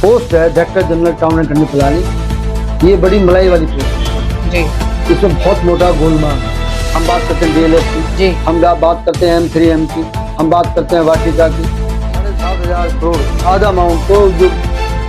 Post है director general town and country planning. ये बड़ी मलाई वाली पोस्ट जी इसमें बहुत मोटा गोलमाल है। हम बात करते हैं DLF की, जी हम बात करते हैं M3M की, हम बात करते हैं वाटिका की। 7,500 करोड़ आधा अमाउंट तो जो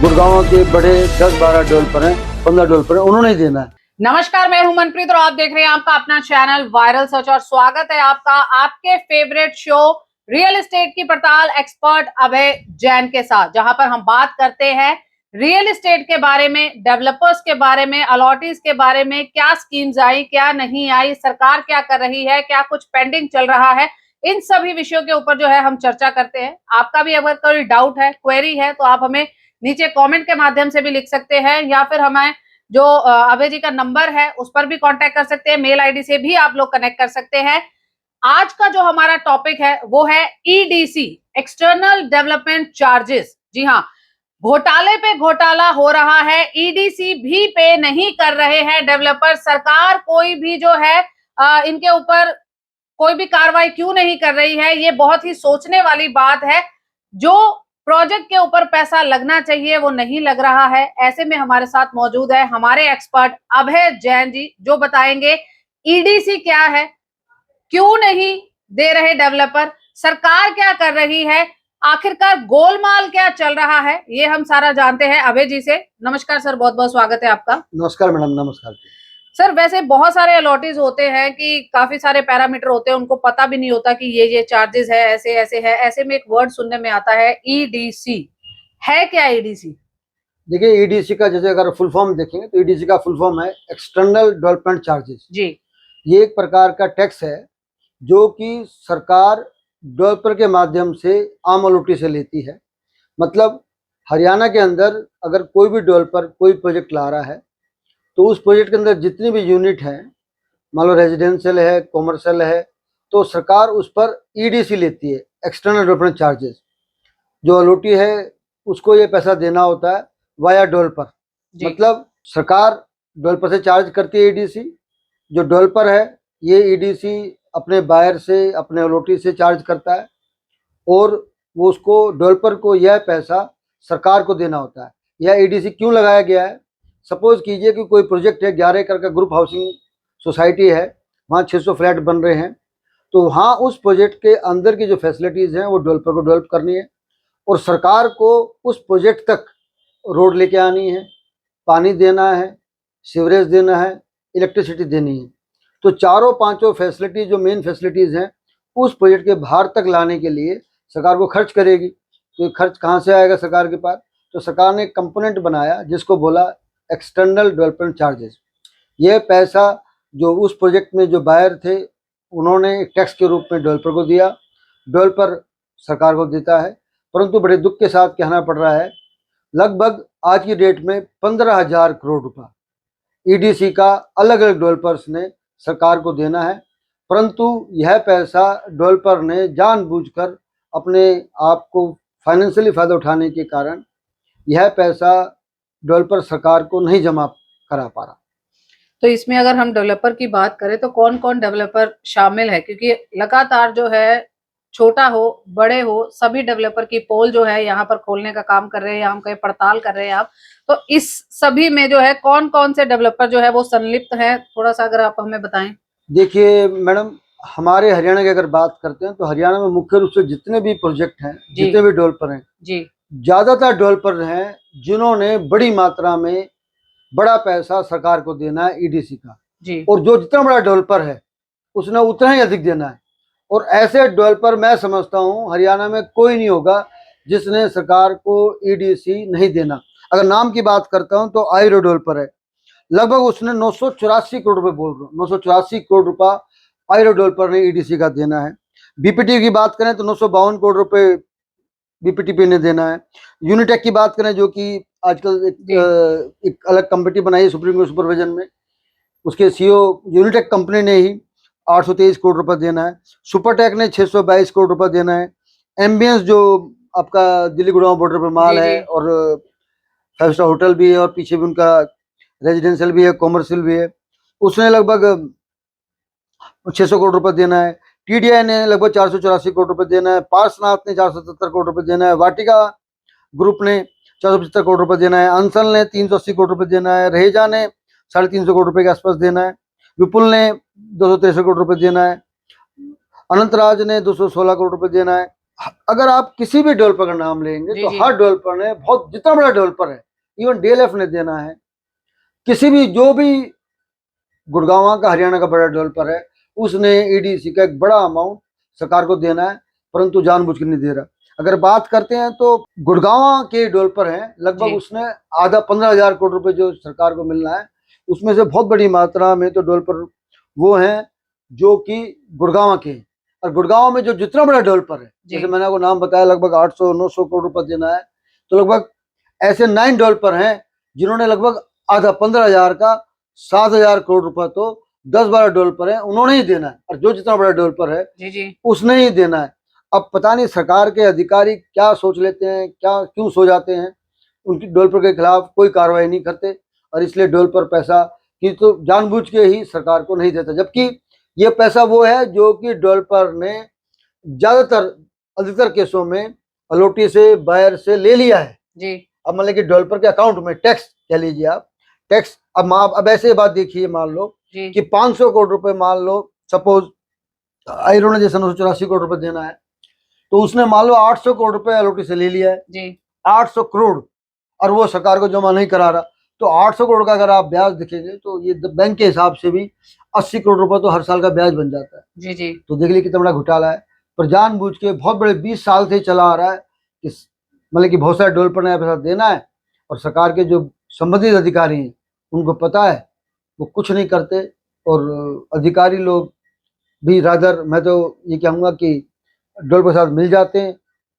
गुड़गांव के बड़े 10-12 डेवलपर हैं, 15 डेवलपर हैं, उन्होंने ही देना है। नमस्कार, मैं हूं मनप्रीत और आप देख रहे हैं आपका अपना चैनल वायरल सर्च और स्वागत है आपका आपके फेवरेट शो रियल एस्टेट की पड़ताल एक्सपर्ट अभय जैन के साथ, जहां पर हम बात करते हैं रियल एस्टेट के बारे में, डेवलपर्स के बारे में, अलॉटीज के बारे में, क्या स्कीम्स आई, क्या नहीं आई, सरकार क्या कर रही है, क्या कुछ पेंडिंग चल रहा है, इन सभी विषयों के ऊपर जो है हम चर्चा करते हैं। आपका भी अगर कोई डाउट है, क्वेरी है, तो आप हमें नीचे कमेंट के माध्यम से भी लिख सकते हैं या फिर हमें जो अभय जी का नंबर है उस पर भी कांटेक्ट कर सकते हैं, मेल आईडी से भी आप लोग कनेक्ट कर सकते हैं। आज का जो हमारा टॉपिक है वो है EDC, एक्सटर्नल डेवलपमेंट चार्जेस। जी हाँ, घोटाले पे घोटाला हो रहा है, EDC भी पे नहीं कर रहे हैं डेवलपर। सरकार कोई भी जो है इनके ऊपर कोई भी कार्रवाई क्यों नहीं कर रही है, ये बहुत ही सोचने वाली बात है। जो प्रोजेक्ट के ऊपर पैसा लगना चाहिए वो नहीं लग रहा है। ऐसे में हमारे साथ मौजूद है हमारे एक्सपर्ट अभय जैन जी, जो बताएंगे EDC क्या है, क्यों नहीं दे रहे डेवलपर, सरकार क्या कर रही है, आखिरकार गोलमाल क्या चल रहा है, ये हम सारा जानते हैं अभय जी से। नमस्कार सर, बहुत बहुत स्वागत है आपका। नमस्कार मैडम, नमस्कार। सर, वैसे बहुत सारे अलॉटीज होते हैं कि काफी सारे पैरामीटर होते हैं, उनको पता भी नहीं होता कि ये चार्जेस है, ऐसे ऐसे है। ऐसे में एक वर्ड सुनने में आता है EDC। है क्या EDC? देखिए, EDC का जैसे अगर फुल फॉर्म देखेंगे तो EDC का फुल फॉर्म है एक्सटर्नल डेवलपमेंट चार्जेस जी। ये एक प्रकार का टैक्स है जो कि सरकार डेवलपर के माध्यम से आम अलॉटी से लेती है। मतलब हरियाणा के अंदर अगर कोई भी डेवलपर कोई प्रोजेक्ट ला रहा है तो उस प्रोजेक्ट के अंदर जितनी भी यूनिट हैं, मान लो रेजिडेंशियल है, कॉमर्शियल है, तो सरकार उस पर EDC लेती है, एक्सटर्नल डेवलपमेंट चार्जेस। जो अलॉटी है उसको ये पैसा देना होता है वाया डेवलपर। मतलब सरकार डेवलपर से चार्ज करती है EDC, जो डेवलपर है ये EDC अपने बायर से, अपने अलॉटी से चार्ज करता है और वो उसको डेवलपर को यह पैसा सरकार को देना होता है। यह EDC क्यों लगाया गया है? सपोज कीजिए कि कोई प्रोजेक्ट है, 11 एकड़ का ग्रुप हाउसिंग सोसाइटी है, वहाँ 600 फ्लैट बन रहे हैं, तो वहाँ उस प्रोजेक्ट के अंदर की जो फैसिलिटीज़ हैं वो डेवलपर को डेवलप करनी है और सरकार को उस प्रोजेक्ट तक रोड लेके आनी है, पानी देना है, सीवरेज देना है, इलेक्ट्रिसिटी देनी है। तो चारों पांचों फैसिलिटी जो मेन फैसिलिटीज़ हैं उस प्रोजेक्ट के बाहर तक लाने के लिए सरकार को खर्च करेगी। तो ये खर्च कहाँ से आएगा सरकार के पास? तो सरकार ने एक कंपोनेंट बनाया जिसको बोला एक्सटर्नल डेवलपमेंट चार्जेस। यह पैसा जो उस प्रोजेक्ट में जो बायर थे उन्होंने एक टैक्स के रूप में डेवलपर को दिया, डेवलपर सरकार को देता है। परंतु बड़े दुख के साथ कहना पड़ रहा है, लगभग आज की डेट में 15,000 करोड़ रुपया EDC का अलग अलग डेवलपर्स ने सरकार को देना है। परंतु यह पैसा डेवलपर ने जानबूझकर अपने आप को फाइनेंशियली फायदा उठाने के कारण यह पैसा डेवलपर सरकार को नहीं जमा करा पा रहा। तो इसमें अगर हम डेवलपर की बात करें तो कौन कौन डेवलपर शामिल है, क्योंकि लगातार जो है छोटा हो बड़े हो सभी डेवलपर की पोल जो है यहाँ पर खोलने का काम कर रहे हैं, हम कहीं पड़ताल कर रहे हैं आप, तो इस सभी में जो है कौन कौन से डेवलपर जो है वो संलिप्त है, थोड़ा सा अगर आप हमें बताएं। देखिए मैडम, हमारे हरियाणा की अगर बात करते हैं तो हरियाणा में मुख्य रूप से जितने भी प्रोजेक्ट हैं, जितने भी डेवलपर हैं जी, ज्यादातर डेवलपर हैं जिन्होंने बड़ी मात्रा में बड़ा पैसा सरकार को देना है EDC का जी। और जो जितना बड़ा डेवलपर है उसने उतना ही अधिक देना है। और ऐसे डेवलपर मैं समझता हूँ हरियाणा में कोई नहीं होगा जिसने सरकार को EDC नहीं देना। अगर नाम की बात करता हूँ तो आईरो डेवलपर है, लगभग उसने 984 करोड़ रुपए, बोल रहा हूँ 984 करोड़ रुपया आईरो डेवलपर ने EDC का देना है। BPT की बात करें तो 952 करोड़ रुपए BPTP ने देना है। यूनिटेक की बात करें जो कि आजकल एक अलग कमेटी बनाई है सुप्रीम कोर्ट सुपरविजन में, उसके CEO यूनिटेक कंपनी ने ही 823 करोड़ रुपए देना है। सुपरटेक ने 622 करोड़ रुपए देना है। एम्बियंस जो आपका दिल्ली गुड़गांव बॉर्डर पर माल है और 5 स्टार होटल भी है और पीछे भी उनका रेजिडेंशियल भी है, कॉमर्शियल भी है, उसने लगभग 600 करोड़ रुपए देना है। TDI ने लगभग 484 करोड़ रुपए देना है। पार्श्वनाथ ने 477 करोड़ रुपए देना है। वाटिका ग्रुप ने 475 करोड़ रुपए देना है, अंसल ने 380 करोड़ रुपए देना है, रहेजा ने 350 करोड़ रुपए के आसपास देना है, विपुल ने 263 करोड़ रुपए देना है, अनंतराज ने 216 करोड़ रुपए देना है। अगर आप किसी भी डेवलपर का नाम लेंगे जी, तो जी। हर डेवलपर ने, बहुत जितना बड़ा डेवलपर है, इवन डीएलएफ ने देना है, किसी भी जो भी गुड़गांव का हरियाणा का बड़ा डेवलपर है उसने ईडीसी का एक बड़ा अमाउंट सरकार को देना है, परंतु जानबूझ के नहीं दे रहा। अगर बात करते हैं तो गुड़गांव के डेवलपर हैं, जी। लगभग उसने आधा 15,000 करोड़ रुपए जो सरकार को मिलना है, उसमें से बहुत बड़ी मात्रा में तो डेवलपर वो हैं जो कि गुड़गांव के हैं। और गुड़गांव में जो जितना बड़ा डेवलपर है, जी। जैसे मैंने आपको नाम बताया, लगभग 800-900 करोड़ रुपए देना है, तो लगभग ऐसे 9 डेवलपर हैं जिन्होंने लगभग आधा 15,000 का 7,000 करोड़ रुपए तो 10-12 डेवलपर हैं, उन्होंने ही देना है। और जो जितना बड़ा डेवलपर है जी, जी। उसने ही देना है। अब पता नहीं सरकार के अधिकारी क्या सोच लेते हैं, क्या क्यों सो जाते हैं, उनकी डेवलपर के खिलाफ कोई कार्रवाई नहीं करते, और इसलिए डेवलपर पैसा की तो जानबूझ के ही सरकार को नहीं देता, जबकि ये पैसा वो है जो कि डेवलपर ने ज्यादातर अधिकतर केसों में अलोटी से, बायर से ले लिया है। जी। अब मान लीजिए कि डेवलपर के अकाउंट में टैक्स कह लीजिए आप, टैक्स, अब ऐसे बात देखिए, मान लो जी। कि 500 करोड़ रुपए, मान लो सपोज आयरो ने जैसे 984 करोड़ रुपए देना है, तो उसने मान लो 800 करोड़ रुपए एलओटी से ले लिया है, जी। 800 करोड़, और वो सरकार को जमा नहीं करा रहा, तो 800 करोड़ का अगर आप ब्याज देखेंगे तो ये बैंक के हिसाब से भी 80 करोड़ रुपए तो हर साल का ब्याज बन जाता है। जी, जी। तो देख लीजिए कितना बड़ा घोटाला है। पर जानबूझ के बहुत बड़े 20 साल से चला आ रहा है कि मतलब कि बहुत सारे डेवलपर ने पैसा देना है, और सरकार के जो संबंधित अधिकारी हैं उनको पता है, वो कुछ नहीं करते। और अधिकारी लोग भी रादर, मैं तो ये कहूँगा कि डेवलपर के साथ मिल जाते हैं,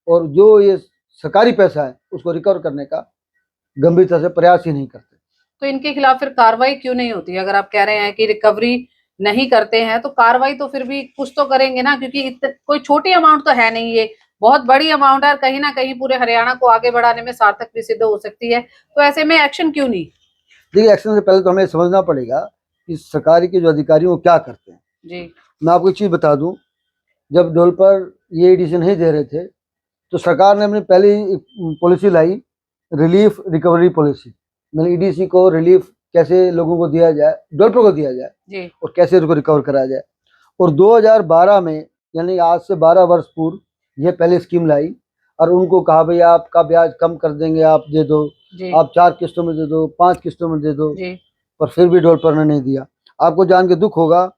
और जो ये सरकारी पैसा है उसको रिकवर करने का गंभीरता से प्रयास ही नहीं करते। तो इनके खिलाफ फिर कार्रवाई क्यों नहीं होती? अगर आप कह रहे हैं कि रिकवरी नहीं करते हैं तो कार्रवाई तो फिर भी कुछ तो करेंगे ना, क्योंकि कोई छोटी अमाउंट तो है नहीं, ये बहुत बड़ी अमाउंट है, कहीं ना कहीं पूरे हरियाणा को आगे बढ़ाने में सार्थक भी सिद्ध हो सकती है। तो ऐसे में एक्शन क्यों नहीं? देखिए, एक्शन से पहले तो हमें समझना पड़ेगा कि सरकारी के जो अधिकारी वो क्या करते हैं। जी। मैं आपको एक चीज़ बता दूं, जब डेवलपर ये एडिशन नहीं दे रहे थे तो सरकार ने अपनी पहली पॉलिसी लाई, रिलीफ रिकवरी पॉलिसी। मतलब ईडीसी को रिलीफ कैसे लोगों को दिया जाए, डेवलपर को दिया जाए जी। और कैसे उसको रिकवर कराया जाए। और 2012 में, यानी आज से 12 वर्ष पूर्व, ये पहले स्कीम लाई, और उनको कहा भाई आपका ब्याज कम कर देंगे, आप दे दो, जी। आप 4 किस्तों में दे दो, 5 किस्तों में दे दो। जी। पर फिर भी डेवलपर ने नहीं दिया। आपको जान के दुख होगा,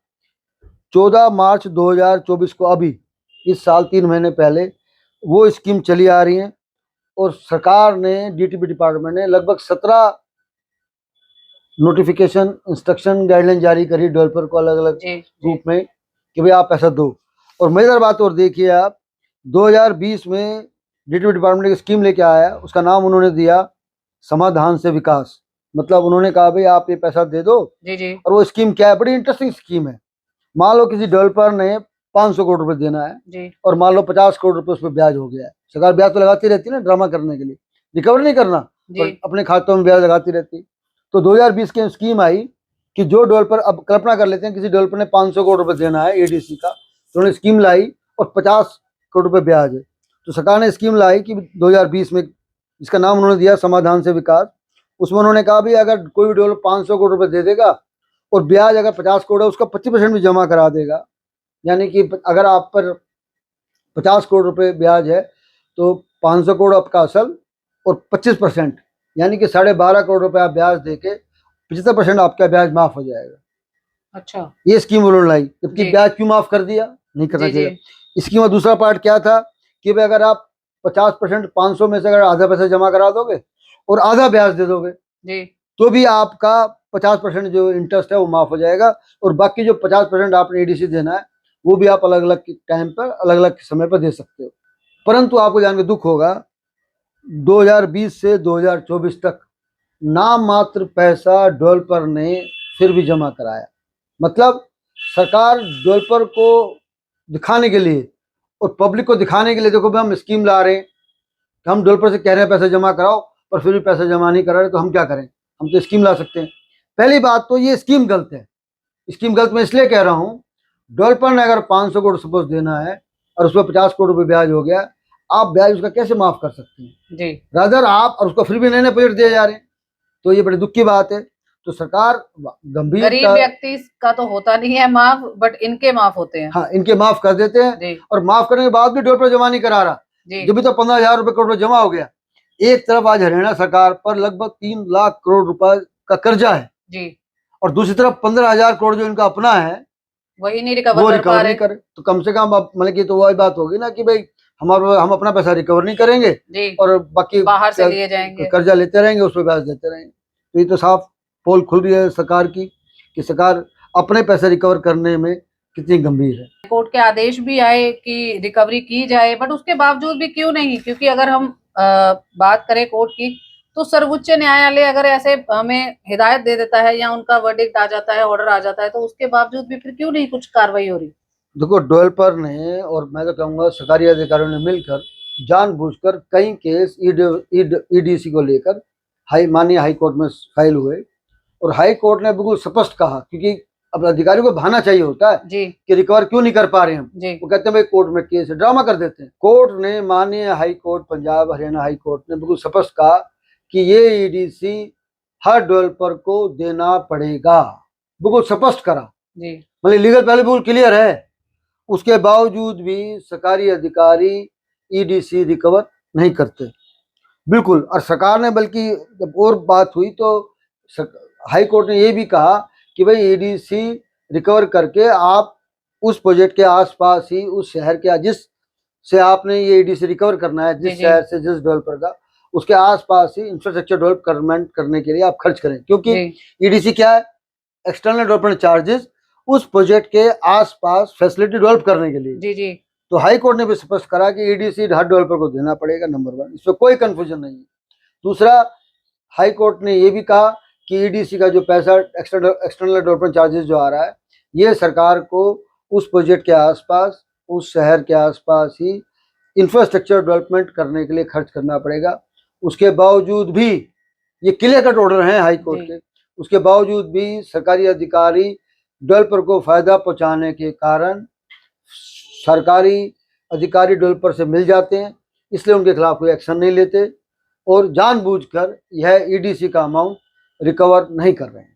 14 मार्च 2024 को, अभी इस साल 3 महीने पहले वो स्कीम चली आ रही है, और सरकार ने, डीटीपी डिपार्टमेंट ने लगभग 17 नोटिफिकेशन, इंस्ट्रक्शन, गाइडलाइन जारी करी डेवलपर को अलग अलग रूप में कि भाई आप पैसा दो। और मजेदार बात और देखिए आप, 2020 में डीटीपी डिपार्टमेंट एक स्कीम लेके आया, उसका नाम उन्होंने दिया समाधान से विकास। मतलब उन्होंने कहा भाई आप ये पैसा दे दो। जी, जी। और वो स्कीम क्या है, बड़ी इंटरेस्टिंग स्कीम है। मान लो किसी डेवलपर ने 500 करोड़ रुपए देना है, जी। और मान लो 50 करोड़ रुपए उस पर ब्याज हो गया है। सरकार ब्याज तो लगाती रहती है ना, ड्रामा करने के लिए, रिकवर नहीं करना, पर अपने खातों में ब्याज लगाती रहती। तो 2020 की स्कीम आई कि जो डेवलपर, अब कल्पना कर लेते हैं किसी डेवलपर ने 500 करोड़ रुपए देना है एडीसी का, तो उन्होंने स्कीम लाई और 50 करोड़ रुपए ब्याज है। तो सरकार ने स्कीम लाई कि 2020 में, जिसका नाम उन्होंने दिया समाधान से विकास। उसमें उन्होंने कहा भी अगर कोई भी डेवलपर 500 करोड़ रुपए दे देगा और ब्याज अगर 50 करोड़ है, उसका 25% भी जमा करा देगा, यानी कि अगर आप पर 50 करोड़ रुपए ब्याज है तो 500 करोड़ आपका असल और 25%, यानी कि 12.5 करोड़ रुपए आप ब्याज देके 75% आपका ब्याज माफ हो जाएगा। अच्छा। ये स्कीम उन्होंने लाई, जबकि जी। ब्याज क्यों माफ कर दिया, नहीं करना जी, जी। चाहिए। स्कीम का दूसरा पार्ट क्या था कि भाई अगर आप 50%, 500 में से अगर आधा पैसा जमा करा दोगे और आधा ब्याज दे दोगे, जी। तो भी आपका 50% जो इंटरेस्ट है वो माफ हो जाएगा, और बाकी जो 50% आपने एडीसी देना है वो भी आप अलग अलग टाइम पर, अलग अलग समय पर दे सकते हो। परंतु आपको जान के दुख होगा, 2020 से 2024 तक नाम मात्र पैसा डेवलपर ने फिर भी जमा कराया। मतलब सरकार डेवलपर को दिखाने के लिए और पब्लिक को दिखाने के लिए, देखो भाई हम स्कीम ला रहे हैं, हम डेवलपर से कह रहे हैं पैसा जमा कराओ, पर फिर भी पैसा जमा नहीं करा रहे, तो हम क्या करें, हम तो स्कीम ला सकते हैं। पहली बात तो ये स्कीम गलत है। स्कीम गलत मैं इसलिए कह रहा हूँ, डेवलपर ने अगर 500 करोड़ सपोज देना है और उस पर 50 करोड़ रुपये ब्याज हो गया, आप ब्याज उसका कैसे माफ कर सकते हैं? जी रादर आप, और उसको फिर भी नए प्रोजेक्ट दिए जा रहे हैं, तो ये बड़ी दुख की बात है। तो सरकार गरीब गंभीरता, व्यक्ति का तो होता नहीं है माफ, बट इनके माफ होते हैं। हाँ, इनके माफ कर देते हैं, जी और माफ करने के बाद भी डेवलपर जमा नहीं करा रहा। जी जब भी तो 15,000 रुपए करोड़ जमा हो गया। एक तरफ आज हरियाणा सरकार पर लगभग 3 लाख करोड़ रुपए का कर्जा है, जी, और दूसरी तरफ 15,000 करोड़ जो इनका अपना है वही नहीं वो रिकवर कर पा रिकवर रहे। नहीं करे। तो कम से कम अब मतलब कि तो वही बात होगी ना कि भाई हम अपना पैसा रिकवर नहीं करेंगे, जी, और बाकी बाहर से लिए जाएंगे। कर्जा लेते रहेंगे, उस पर ब्याज देते रहेंगे। तो ये तो साफ पोल खुल रही है सरकार की कि सरकार अपने पैसे रिकवर करने में कितनी गंभीर है। कोर्ट के आदेश भी आए कि रिकवरी की जाए, बट उसके बावजूद भी क्यों नहीं? क्योंकि अगर हम बात करें कोर्ट की, तो सर्वोच्च न्यायालय अगर ऐसे हमें हिदायत दे देता है या उनका वर्डिक्ट आ जाता है, ऑर्डर आ जाता है, तो उसके बावजूद भी फिर क्यों नहीं कुछ कार्रवाई हो रही? देखो, डेवलपर ने और मैं तो कहूँगा सरकारी अधिकारियों ने मिलकर जानबूझकर कई केस ईडीसी को लेकर माननीय हाई कोर्ट में फाइल हुए, और हाई कोर्ट ने बिल्कुल स्पष्ट कहा, क्योंकि अब अधिकारियों को बहाना चाहिए होता है जी कि रिकवर क्यों नहीं कर पा रहे हम। जी वो कहते हैं भाई कोर्ट में केस है, ड्रामा कर देते हैं। कोर्ट ने, माननीय high court Punjab Haryana high court ने बिल्कुल स्पष्ट कहा कि ये ईडीसी हर डेवलपर को देना पड़ेगा, बिल्कुल स्पष्ट करा। जी मतलब लीगल पहले बिल्कुल क्लियर है। उसके बावजूद भी सरकारी अधिकारी ईडीसी रिकवर नहीं करते, बिल्कुल। और सरकार ने, बल्कि जब और बात हुई तो हाई कोर्ट ने ये भी कहा कि भाई ईडीसी रिकवर करके आप उस प्रोजेक्ट के आसपास ही, उस शहर के जिस से आपने ये ईडीसी रिकवर करना है, जी, जिस जी। शहर से, जिस डेवलपर का, उसके आसपास ही इंफ्रास्ट्रक्चर डेवलपमेंट करने के लिए आप खर्च करें, क्योंकि जी ईडीसी क्या है? एक्सटर्नल डेवलपमेंट चार्जेस, उस प्रोजेक्ट के आसपास फैसिलिटी डेवलप करने के लिए। जी जी तो हाई कोर्ट ने भी स्पष्ट करा कि ईडीसी हर डेवलपर को देना पड़ेगा, नंबर 1, इसमें कोई कंफ्यूजन नहीं है। दूसरा, हाई कोर्ट ने ये भी कहा कि ईडीसी का जो पैसा एक्सटर्नल डेवलपमेंट चार्जेस जो आ रहा है, ये सरकार को उस प्रोजेक्ट के आसपास, उस शहर के आसपास ही इंफ्रास्ट्रक्चर डेवलपमेंट करने के लिए खर्च करना पड़ेगा। उसके बावजूद भी, ये क्लियर कट ऑर्डर हैं हाई कोर्ट जी। के, उसके बावजूद भी सरकारी अधिकारी डेवलपर को फायदा पहुंचाने के कारण सरकारी अधिकारी डेवलपर से मिल जाते हैं, इसलिए उनके खिलाफ कोई एक्शन नहीं लेते, और जानबूझकर यह ईडीसी का अमाउंट रिकवर नहीं कर रहे हैं।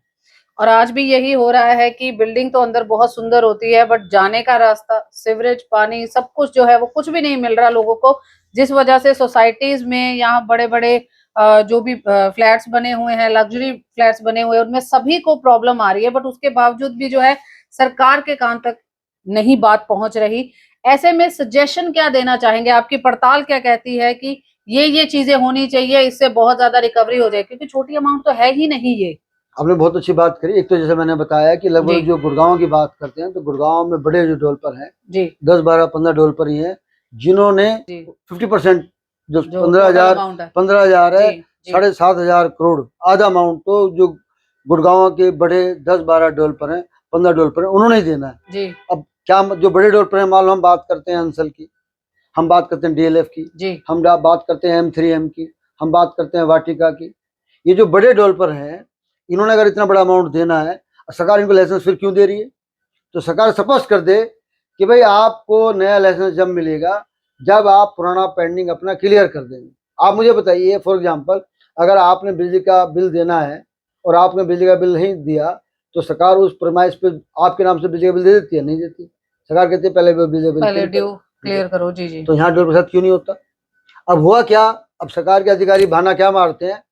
और आज भी यही हो रहा है कि बिल्डिंग तो अंदर बहुत सुंदर होती है, बट जाने का रास्ता, सीवरेज, पानी, सब कुछ जो है वो कुछ भी नहीं मिल रहा लोगों को, जिस वजह से सोसाइटीज में यहाँ बड़े बड़े जो भी फ्लैट्स बने हुए हैं, लग्जरी फ्लैट्स बने हुए हैं, उनमें सभी को प्रॉब्लम आ रही है। बट उसके बावजूद भी जो है सरकार के कान तक नहीं बात पहुंच रही। ऐसे में सजेशन क्या देना चाहेंगे? आपकी पड़ताल क्या कहती है कि ये चीजें होनी चाहिए, इससे बहुत ज्यादा रिकवरी हो जाए? क्योंकि छोटी अमाउंट तो है ही नहीं ये। आपने बहुत अच्छी बात करी। एक तो जैसे मैंने बताया कि जी लगभग जो गुड़गांव की बात करते हैं, तो गुड़गांव में बड़े जो डेवलपर हैं, जी 10, 12, 15 डेवलपर ही हैं जिन्होंने जी 50%, जो जो टोटल अमाउंट है 15,000 है, जी जी 7,500 करोड़, आधा अमाउंट तो जो गुड़गांव के बड़े 10, 12 डेवलपर हैं, 15 डेवलपर हैं, उन्होंने ही देना है। जी अब क्या जो बड़े डेवलपर हैं, मान लो हम बात करते हैं अंसल की, हम बात करते हैं डीएलएफ की, जी हम बात करते हैं M3M की, हम बात करते हैं वाटिका की, ये जो बड़े डेवलपर हैं, इन्होंने अगर इतना बड़ा अमाउंट देना है, सरकार इनको लाइसेंस फिर क्यों दे रही है? तो सरकार स्पष्ट कर दे कि भाई आपको नया लाइसेंस जब मिलेगा, जब आप पुराना पेंडिंग अपना क्लियर कर देंगे। आप मुझे बताइए, फॉर एग्जांपल, अगर आपने बिजली का बिल देना है और आपने बिजली का बिल नहीं दिया, तो सरकार उस प्रमाइस पे आपके नाम से बिजली का बिल दे देती है? नहीं देती। सरकार कहती है पहले बिजली का बिल पहले clear ड्यू करो। क्लियर करो। जी जी तो यहाँ डेढ़ प्रतिशत क्यों नहीं होता? अब हुआ क्या? अब सरकार के अधिकारी बहाना क्या मारते हैं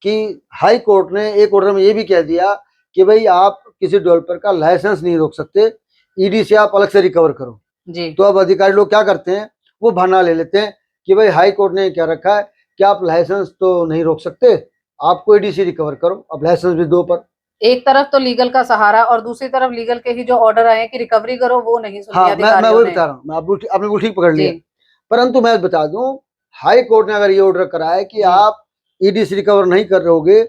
कि हाई कोर्ट ने एक ऑर्डर में ये भी कह दिया कि भाई आप किसी डेवलपर का लाइसेंस नहीं रोक सकते, ईडी से आप अलग से रिकवर करो। जी तो अब अधिकारी लोग क्या करते हैं, वो बहाना ले लेते हैं कि भाई हाई कोर्ट ने क्या रखा है कि आप लाइसेंस तो नहीं रोक सकते, आपको ईडी से रिकवर करो, अब लाइसेंस भी दो। पर एक तरफ तो लीगल का सहारा और दूसरी तरफ लीगल के ही जो ऑर्डर आए हैं कि रिकवरी करो, वो नहीं सुनी हाँ, मैं अधिकारियों वही ने। बता रहा हूँ, आपने बिल्कुल ठीक पकड़ लिया। जी परंतु मैं बता दूं, हाई कोर्ट ने अगर ये ऑर्डर करा है कि जी आप ईडी से रिकवर नहीं कर रहोगे,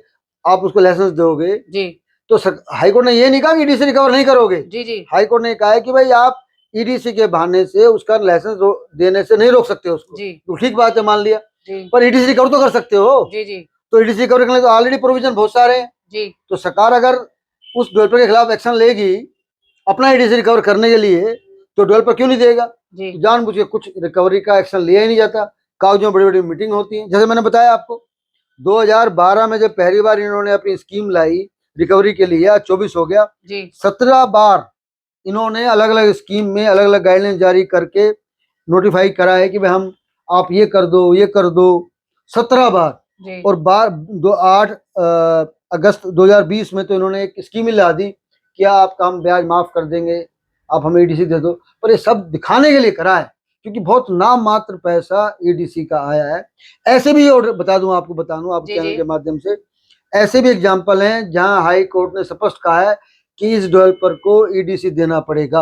आप उसको लाइसेंस दोगे, जी तो हाई कोर्ट ने ये नहीं कहा कि ईडी से रिकवर नहीं करोगे। जी जी हाई कोर्ट ने कहा है कि भाई आप ईडीसी के बहाने से उसका लाइसेंस देने से नहीं रोक सकते उसको। जी तो ठीक बात है, मान लिया, जी पर ईडीसी रिकवर तो कर सकते हो। जी जी तो ईडीसी रिकवर करने के लिए तो ऑलरेडी प्रोविजन बहुत सारे हैं। जी तो सरकार अगर उस डेवलपर के खिलाफ एक्शन लेगी अपना ईडीसी रिकवर करने के लिए, तो डेवलपर क्यों नहीं देगा? जी जानबूझ के कुछ रिकवरी का एक्शन लिया ही नहीं जाता। कागजों में बड़ी बड़ी मीटिंग होती है। जैसे मैंने बताया आपको 2012 में जब पहली बार इन्होंने अपनी स्कीम लाई रिकवरी के लिए, 24 हो गया, जी 17 बार इन्होंने अलग अलग स्कीम में अलग अलग गाइडलाइन जारी करके नोटिफाई करा है कि भाई हम आप ये कर दो, ये कर दो, 17 बार। जी और 8 अगस्त 2020 में तो इन्होंने एक स्कीम ही ला दी कि आपका हम ब्याज माफ कर देंगे, आप हमें ईडीसी दे दो। पर ये सब दिखाने के लिए करा है, क्योंकि बहुत नाम मात्र पैसा ईडीसी का आया है। ऐसे भी और बता दूं आपको, बता दूं आपको जी चैनल जी के माध्यम से, ऐसे भी एग्जाम्पल हैं जहां हाई कोर्ट ने स्पष्ट कहा है कि इस डेवलपर को ईडीसी देना पड़ेगा।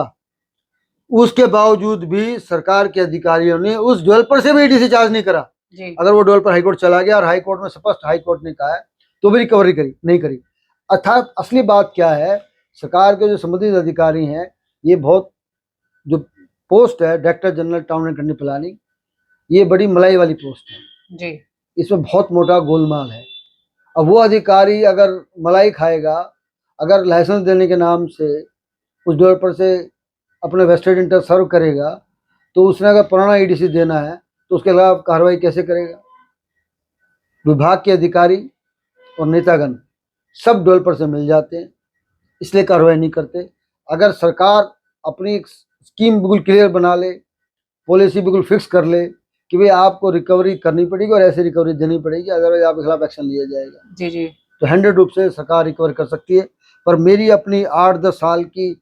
उसके बावजूद भी सरकार के अधिकारियों ने उस डेवलपर से भी ईडीसी चार्ज नहीं करा। जी अगर वो डेवलपर हाईकोर्ट चला गया और हाईकोर्ट में स्पष्ट हाईकोर्ट ने कहा है तो भी रिकवरी करी नहीं करी। अर्थात असली बात क्या है, सरकार के जो संबंधित अधिकारी हैं, ये बहुत जो पोस्ट है director general town and country planning, ये बड़ी मलाई वाली पोस्ट है। जी इसमें बहुत मोटा गोलमाल है। अब वो अधिकारी अगर मलाई खाएगा, अगर लाइसेंस देने के नाम से उस डेवलपर से अपने वेस्टेड इंटरेस्ट सर्व करेगा, तो उसने अगर पुराना ईडीसी देना है तो उसके खिलाफ कार्रवाई कैसे करेगा? विभाग के अधिकारी और नेतागण सब डेवलपर से मिल जाते हैं, इसलिए कार्रवाई नहीं करते। अगर सरकार अपनी एक स्कीम बिल्कुल क्लियर बना ले, पॉलिसी बिल्कुल फिक्स कर ले कि भाई आपको रिकवरी करनी पड़ेगी और ऐसी रिकवरी देनी पड़ेगी, अदरवाइज आपके खिलाफ एक्शन लिया जाएगा, जी जी तो 100 रूप से सरकार रिकवर कर सकती है। पर मेरी अपनी 8-10 साल की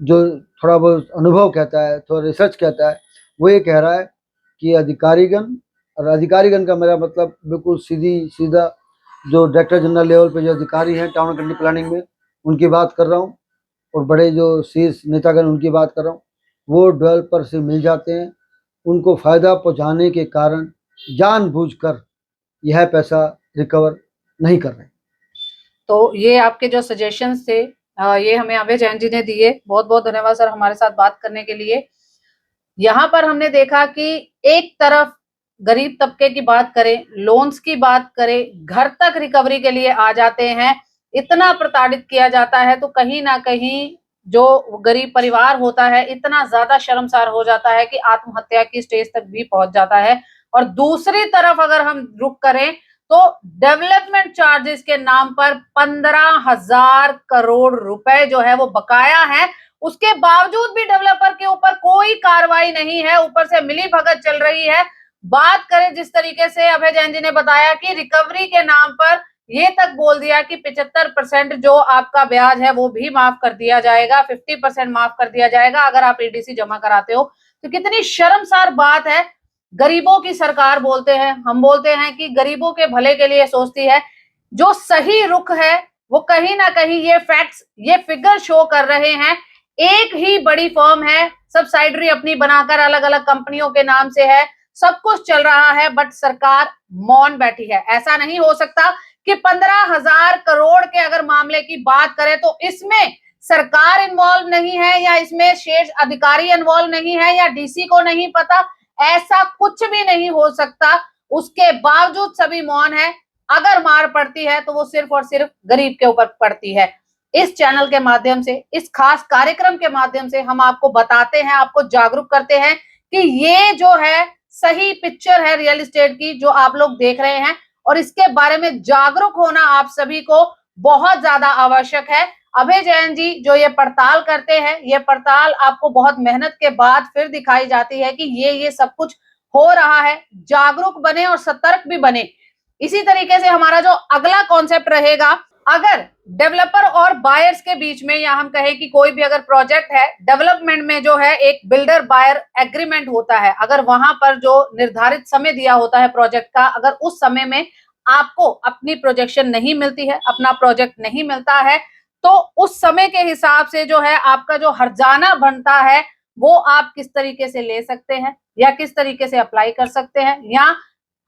जो थोड़ा बहुत अनुभव कहता है, थोड़ा रिसर्च कहता है, वो ये कह रहा है कि अधिकारीगण, और अधिकारीगण का मेरा मतलब बिल्कुल सीधा जो डायरेक्टर जनरल लेवल पे जो अधिकारी हैं टाउन एंड कंट्री प्लानिंग में, उनकी बात कर रहा हूँ, और बड़े जो शीर्ष नेतागण उनकी बात कर रहा हूँ, वो डेवलपर से मिल जाते हैं, उनको फ़ायदा पहुँचाने के कारण जानबूझकर यह पैसा रिकवर नहीं कर रहे। तो ये आपके जो सजेशंस थे ये हमें अभय जैन जी ने दिए। बहुत बहुत धन्यवाद सर हमारे साथ बात करने के लिए। यहाँ पर हमने देखा कि एक तरफ गरीब तबके की बात करें, लोन्स की बात करें, घर तक रिकवरी के लिए आ जाते हैं, इतना प्रताड़ित किया जाता है, तो कहीं ना कहीं जो गरीब परिवार होता है इतना ज्यादा शर्मसार हो जाता है कि आत्महत्या की स्टेज तक भी पहुंच जाता है। और दूसरी तरफ अगर हम रुख करें तो डेवलपमेंट चार्जेस के नाम पर 15,000 करोड़ रुपए जो है वो बकाया है, उसके बावजूद भी डेवलपर के ऊपर कोई कार्रवाई नहीं है, ऊपर से मिलीभगत चल रही है। बात करें जिस तरीके से अभय जैन जी ने बताया कि रिकवरी के नाम पर ये तक बोल दिया कि 75% जो आपका ब्याज है वो भी माफ कर दिया जाएगा, 50% माफ कर दिया जाएगा अगर आप ईडीसी जमा कराते हो। तो कितनी शर्मसार बात है। गरीबों की सरकार बोलते हैं, हम बोलते हैं कि गरीबों के भले के लिए सोचती है। जो सही रुख है वो कहीं ना कहीं ये फैक्ट्स, ये फिगर शो कर रहे हैं। एक ही बड़ी फर्म है, सब्सिडरी अपनी बनाकर अलग अलग कंपनियों के नाम से है, सब कुछ चल रहा है, बट सरकार मौन बैठी है। ऐसा नहीं हो सकता कि 15,000 करोड़ के अगर मामले की बात करें तो इसमें सरकार इन्वॉल्व नहीं है, या इसमें शेष अधिकारी इन्वॉल्व नहीं है, या डीसी को नहीं पता। ऐसा कुछ भी नहीं हो सकता। उसके बावजूद सभी मौन है। अगर मार पड़ती है तो वो सिर्फ और सिर्फ गरीब के ऊपर पड़ती है। इस चैनल के माध्यम से, इस खास कार्यक्रम के माध्यम से हम आपको बताते हैं, आपको जागरूक करते हैं कि ये जो है सही पिक्चर है रियल एस्टेट की जो आप लोग देख रहे हैं, और इसके बारे में जागरूक होना आप सभी को बहुत ज्यादा आवश्यक है। अभय जैन जी जो ये पड़ताल करते हैं, ये पड़ताल आपको बहुत मेहनत के बाद फिर दिखाई जाती है कि ये सब कुछ हो रहा है। जागरूक बने और सतर्क भी बने। इसी तरीके से हमारा जो अगला कॉन्सेप्ट रहेगा, अगर डेवलपर और बायर्स के बीच में, या हम कहें कि कोई भी अगर प्रोजेक्ट है, डेवलपमेंट में जो है एक बिल्डर बायर एग्रीमेंट होता है, अगर वहां पर जो निर्धारित समय दिया होता है प्रोजेक्ट का, अगर उस समय में आपको अपनी प्रोजेक्शन नहीं मिलती है, अपना प्रोजेक्ट नहीं मिलता है, तो उस समय के हिसाब से जो है आपका जो हर्जाना बनता है वो आप किस तरीके से ले सकते हैं या किस तरीके से अप्लाई कर सकते हैं, या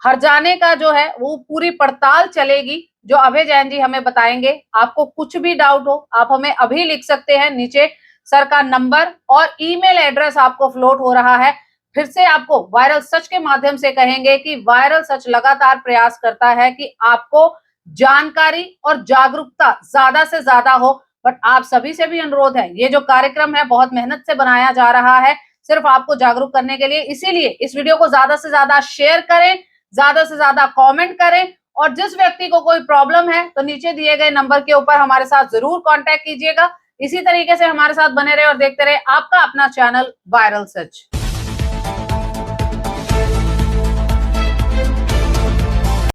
हर्जाने का जो है वो पूरी पड़ताल चलेगी जो अभय जैन जी हमें बताएंगे। आपको कुछ भी डाउट हो आप हमें अभी लिख सकते हैं, नीचे सर का नंबर और ईमेल एड्रेस आपको फ्लोट हो रहा है। फिर से आपको वायरल सच के माध्यम से कहेंगे कि वायरल सच लगातार प्रयास करता है कि आपको जानकारी और जागरूकता ज्यादा से ज्यादा हो। बट आप सभी से भी अनुरोध है, ये जो कार्यक्रम है बहुत मेहनत से बनाया जा रहा है सिर्फ आपको जागरूक करने के लिए। इसीलिए इस वीडियो को ज्यादा से ज्यादा शेयर करें, ज्यादा से ज्यादा कमेंट करें, और जिस व्यक्ति को कोई प्रॉब्लम है तो नीचे दिए गए नंबर के ऊपर हमारे साथ जरूर कांटेक्ट कीजिएगा। इसी तरीके से हमारे साथ बने रहे और देखते रहे आपका अपना चैनल वायरल सच।